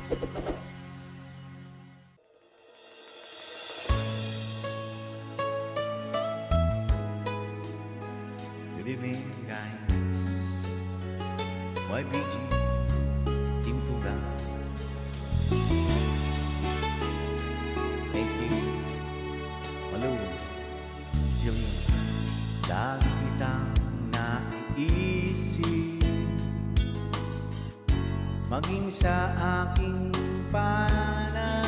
Good evening, guys. YBG Team Tuga. Thank you. Hello, Jillian. Lagi kitang naiisip, maging sa aking panaginip.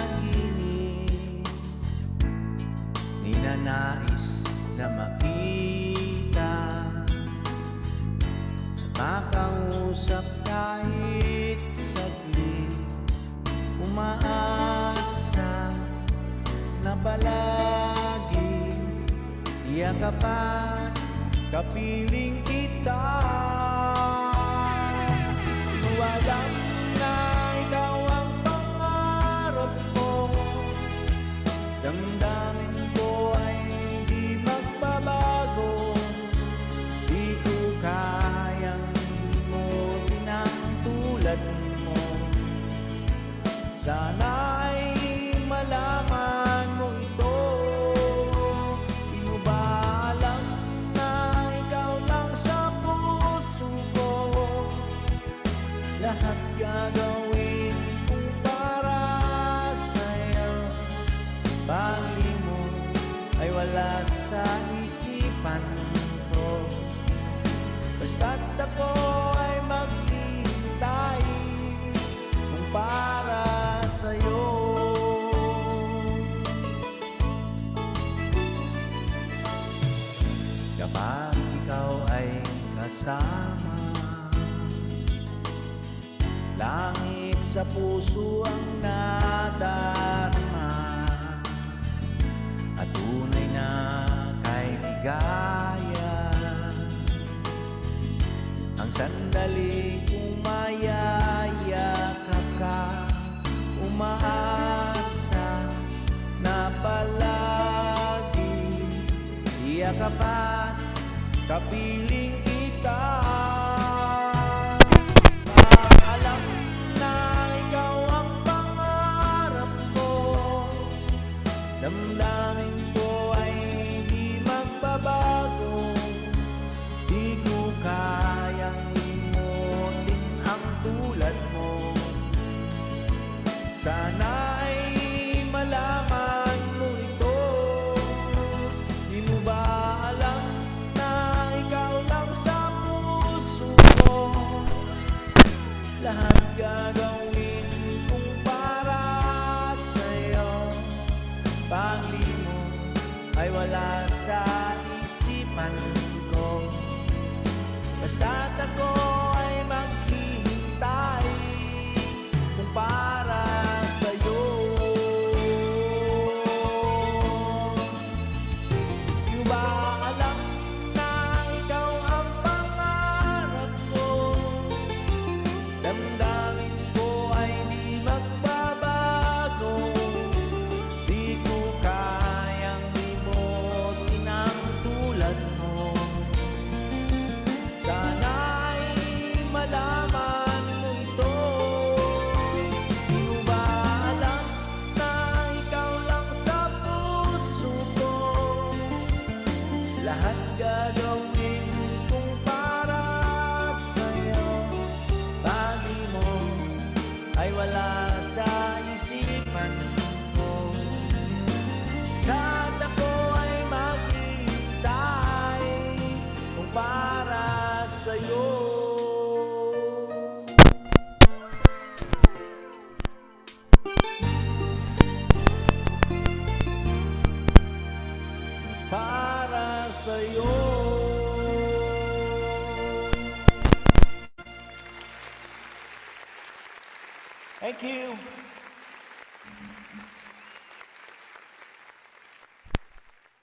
Ninanais na makita, makausap kahit saglit. Umaasa na palagi iyakapan, kapiling kita. Walang na ikaw ang pangarap ko, damdamin ko ay di magbabago. Di ko kayang limutin ang tulad mo. Sana'y malaman mo ito. Di mo ba alam na ikaw lang sa puso ko? Lahat gagawin kong para sa'yo. Pangli mo ay wala sa isipan ko. Basta't ako ay maghihintay kung para sa'yo. Kapag ikaw ay kasama, langit sa puso ang nadarama, at tunay na kay ligaya ang sandali kung mayayakap ka. Umaasa na palagi iyakapan, kapiling kita. Alam na ikaw ang pangarap ko, damdamin ko ay di magbabago. Di ko kayang limutin ang tulad mo. Sana'y malaman mo ito. Di mo ba alam na ikaw lang sa puso ko? Lahat gagawin kung para sa'yo. Pangli mo ay wala sa isipan ko. Basta't ako ay maghihintay kung para sa'yo. Di mo ba alam na ikaw ang pangarap ko? Damdamin ko ay di magbabago. Di ko kayang limutin ang tulad mo. Sana'y malaman mo ito. Di mo ba alam na ikaw lang sa puso ko? Lahat gagawin kung para sa'yo. Pangli mo ay wala sa isipan ko. Lahat ako ay maghihintay kung para sa'yo. Para sa'yo. Thank you.